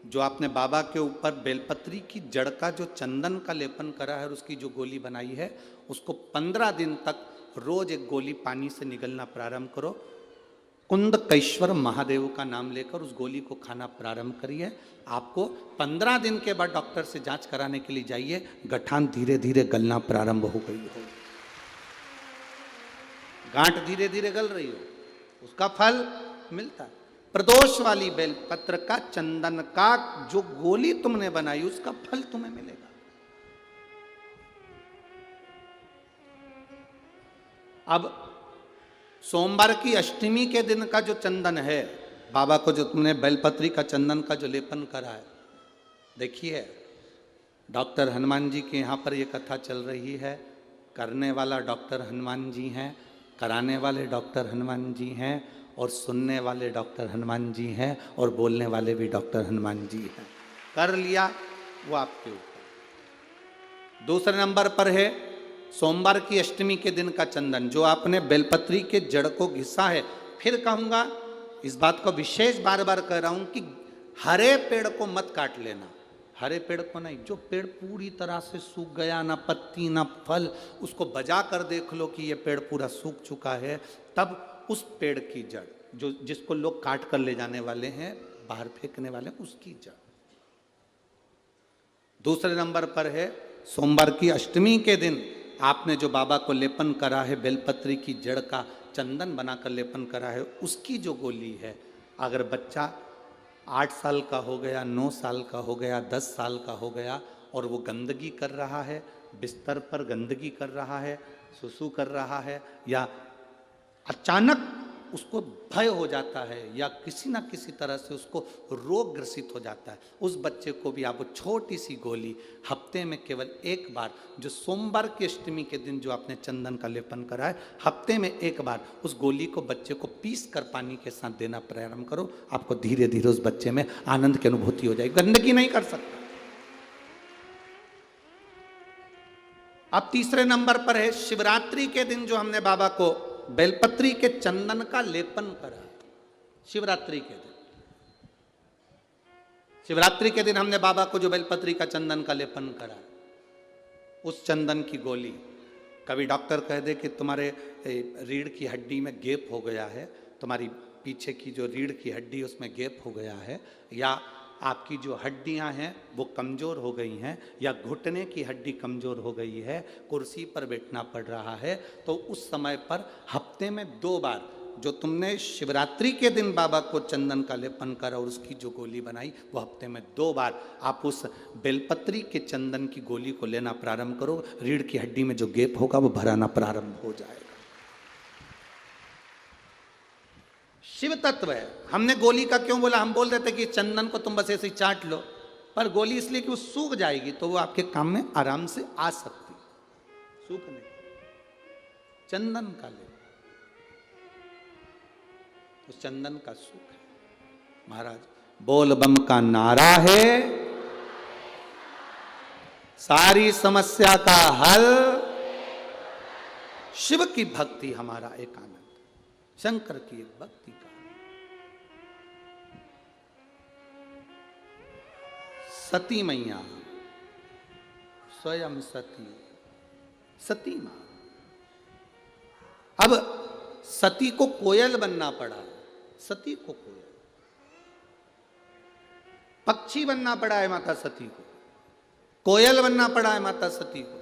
जो आपने बाबा के ऊपर बेलपत्री की जड़ का जो चंदन का लेपन करा है और उसकी जो गोली बनाई है, उसको 15 दिन तक रोज एक गोली पानी से निगलना प्रारंभ करो। कुंदकेश्वर महादेव का नाम लेकर उस गोली को खाना प्रारंभ करिए। आपको 15 दिन के बाद डॉक्टर से जांच कराने के लिए जाइए, गठान धीरे धीरे गलना प्रारंभ हो गई हो, गांठ धीरे धीरे गल रही हो, उसका फल मिलता है। प्रदोष वाली बेलपत्र का चंदन का जो गोली तुमने बनाई उसका फल तुम्हें मिलेगा। अब सोमवार की अष्टमी के दिन का जो चंदन है, बाबा को जो तुमने बेलपत्री का चंदन का जो लेपन करा है, देखिए डॉक्टर हनुमान जी के यहाँ पर ये कथा चल रही है। करने वाला डॉक्टर हनुमान जी हैं, कराने वाले डॉक्टर हनुमान जी हैं, और सुनने वाले डॉक्टर हनुमान जी हैं, और बोलने वाले भी डॉक्टर हनुमान जी हैं। कर लिया वो आपके ऊपर। दूसरे नंबर पर है सोमवार की अष्टमी के दिन का चंदन, जो आपने बेलपत्री के जड़ को घिसा है। फिर कहूँगा, इस बात को विशेष बार बार कह रहा हूँ कि हरे पेड़ को मत काट लेना, हरे पेड़ को नहीं। जो पेड़ पूरी तरह से सूख गया, ना पत्ती ना फल, उसको बजा कर देख लो कि ये पेड़ पूरा सूख चुका है, तब उस पेड़ की जड़, जो जिसको लोग काट कर ले जाने वाले हैं, बाहर फेंकने वाले हैं, उसकी जड़। दूसरे नंबर पर है सोमवार की अष्टमी के दिन आपने जो बाबा को लेपन करा है, बेलपत्री की जड़ का चंदन बनाकर लेपन करा है, उसकी जो गोली है। अगर बच्चा 8 साल का हो गया, 9 साल का हो गया, 10 साल का हो गया और वो गंदगी कर रहा है, बिस्तर पर गंदगी कर रहा है, सुसु कर रहा है, या अचानक उसको भय हो जाता है, या किसी ना किसी तरह से उसको रोग ग्रसित हो जाता है, उस बच्चे को भी आप वो छोटी सी गोली हफ्ते में केवल एक बार, जो सोमवार की अष्टमी के दिन जो आपने चंदन का लेपन करा है, हफ्ते में एक बार उस गोली को बच्चे को पीस कर पानी के साथ देना प्रारंभ करो। आपको धीरे धीरे उस बच्चे में आनंद की अनुभूति हो जाएगी, गंदगी नहीं कर सकता। अब तीसरे नंबर पर है शिवरात्रि के दिन जो हमने बाबा को बेलपत्री के चंदन का लेपन करा। शिवरात्रि के दिन, शिवरात्रि के दिन हमने बाबा को जो बेलपत्री का चंदन का लेपन करा, उस चंदन की गोली, कभी डॉक्टर कह दे कि तुम्हारे रीढ़ की हड्डी में गैप हो गया है, तुम्हारी पीछे की जो रीढ़ की हड्डी उसमें गैप हो गया है, या आपकी जो हड्डियां हैं वो कमज़ोर हो गई हैं, या घुटने की हड्डी कमज़ोर हो गई है, कुर्सी पर बैठना पड़ रहा है, तो उस समय पर हफ्ते में 2 बार जो तुमने शिवरात्रि के दिन बाबा को चंदन का लेपन करा और उसकी जो गोली बनाई, वो हफ्ते में 2 बार आप उस बेलपत्री के चंदन की गोली को लेना प्रारंभ करो। रीढ़ की हड्डी में जो गैप होगा वो भराना प्रारंभ हो जाएगा। शिव तत्व है। हमने गोली का क्यों बोला? हम बोल रहे थे कि चंदन को तुम बस ऐसे ही चाट लो, पर गोली इसलिए कि वो सूख जाएगी तो वो आपके काम में आराम से आ सकती, सूख नहीं। चंदन का ले, तो चंदन का सुख है। महाराज बोल बम का नारा है, सारी समस्या का हल, शिव की भक्ति हमारा एक आनंद, शंकर की एक भक्ति का। सती मैया स्वयं सती, सती मां। अब सती को कोयल बनना पड़ा, सती को कोयल, पक्षी बनना पड़ा है माता सती को, कोयल बनना पड़ा है माता सती को,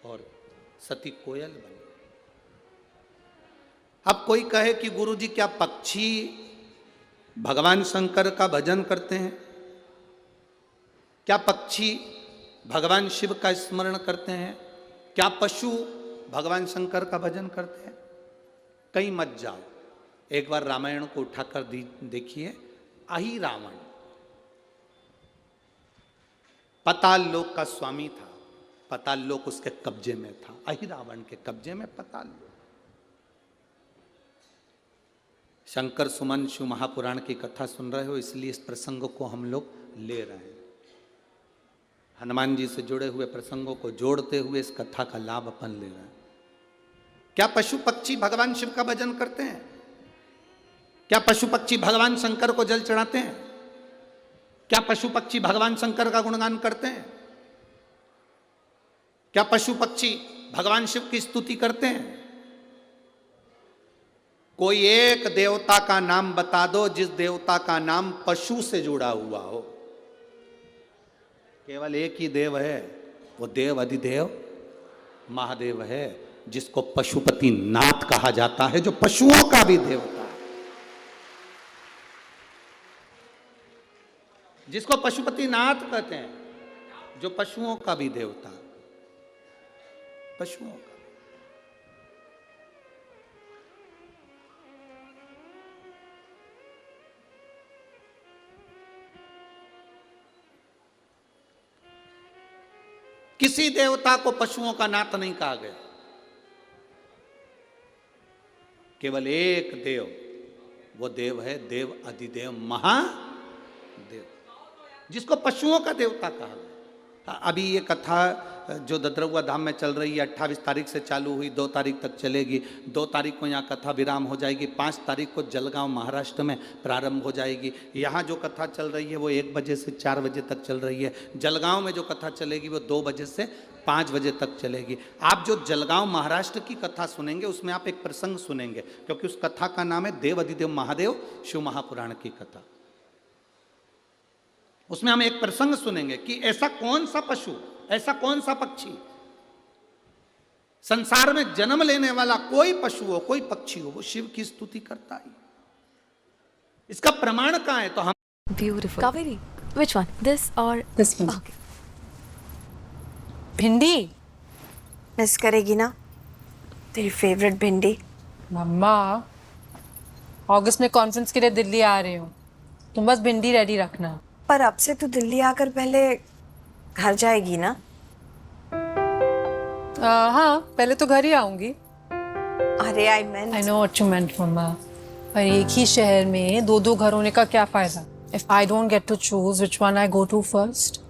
और सती कोयल बनी। अब कोई कहे कि गुरुजी क्या पक्षी भगवान शंकर का भजन करते हैं? क्या पक्षी भगवान शिव का स्मरण करते हैं? क्या पशु भगवान शंकर का भजन करते हैं? कहीं मत जाओ, एक बार रामायण को उठाकर देखिए। अहि रावण पाताल लोक का स्वामी था, पाताल लोक उसके कब्जे में था, अहि रावण के कब्जे में पाताल लोक। शंकर सुमन शिव महापुराण की कथा सुन रहे हो, इसलिए इस प्रसंग को हम लोग ले रहे हैं। हनुमान जी से जुड़े हुए प्रसंगों को जोड़ते हुए इस कथा का लाभ अपन ले रहे हैं। क्या पशु पक्षी भगवान शिव का भजन करते हैं? क्या पशु पक्षी भगवान शंकर को जल चढ़ाते हैं? क्या पशु पक्षी भगवान शंकर का गुणगान करते हैं? क्या पशु पक्षी भगवान शिव की स्तुति करते हैं? कोई एक देवता का नाम बता दो जिस देवता का नाम पशु से जुड़ा हुआ हो। केवल एक ही देव है, वो देव अधिदेव महादेव है, जिसको पशुपति नाथ कहा जाता है, जो पशुओं का भी देवता है, जिसको पशुपति नाथ कहते हैं, जो पशुओं का भी देवता, पशुओं का। किसी देवता को पशुओं का नाथ नहीं कहा गया, केवल एक देव, वो देव है देव अधिदेव महादेव, जिसको पशुओं का देवता कहा गया। अभी ये कथा जो ददरौआ धाम में चल रही है 28 तारीख से चालू हुई, 2 तारीख तक चलेगी। 2 तारीख को यहाँ कथा विराम हो जाएगी। 5 तारीख को जलगांव महाराष्ट्र में प्रारंभ हो जाएगी। यहाँ जो कथा चल रही है वो 1 बजे से 4 बजे तक चल रही है। जलगांव में जो कथा चलेगी वो 2 बजे से 5 बजे तक चलेगी। आप जो जलगांव महाराष्ट्र की कथा सुनेंगे उसमें आप एक प्रसंग सुनेंगे, क्योंकि उस कथा का नाम है देव अधिदेव महादेव शिव महापुराण की कथा। उसमें हम एक प्रसंग सुनेंगे कि ऐसा कौन सा पशु, ऐसा कौन सा पक्षी, संसार में जन्म लेने वाला कोई पशु हो, कोई पक्षी हो, वो शिव की स्तुति करता है। इसका प्रमाण कहां है? तो हम Beautiful. Kaveri, which one? This or This one. Okay. भिंडी मिस करेगी ना तेरी फेवरेट भिंडी? मम्मा, अगस्त में कॉन्फ्रेंस के लिए दिल्ली आ रही हूँ, तुम बस भिंडी रेडी रखना। पर अब से तू दिल्ली आकर पहले घर जाएगी ना? हाँ, पहले तो घर ही आऊंगी। अरे I know what you meant मम्मा, पर एक ही शहर में 2-2 घर होने का क्या फायदा? If I don't get to choose which one I go to first.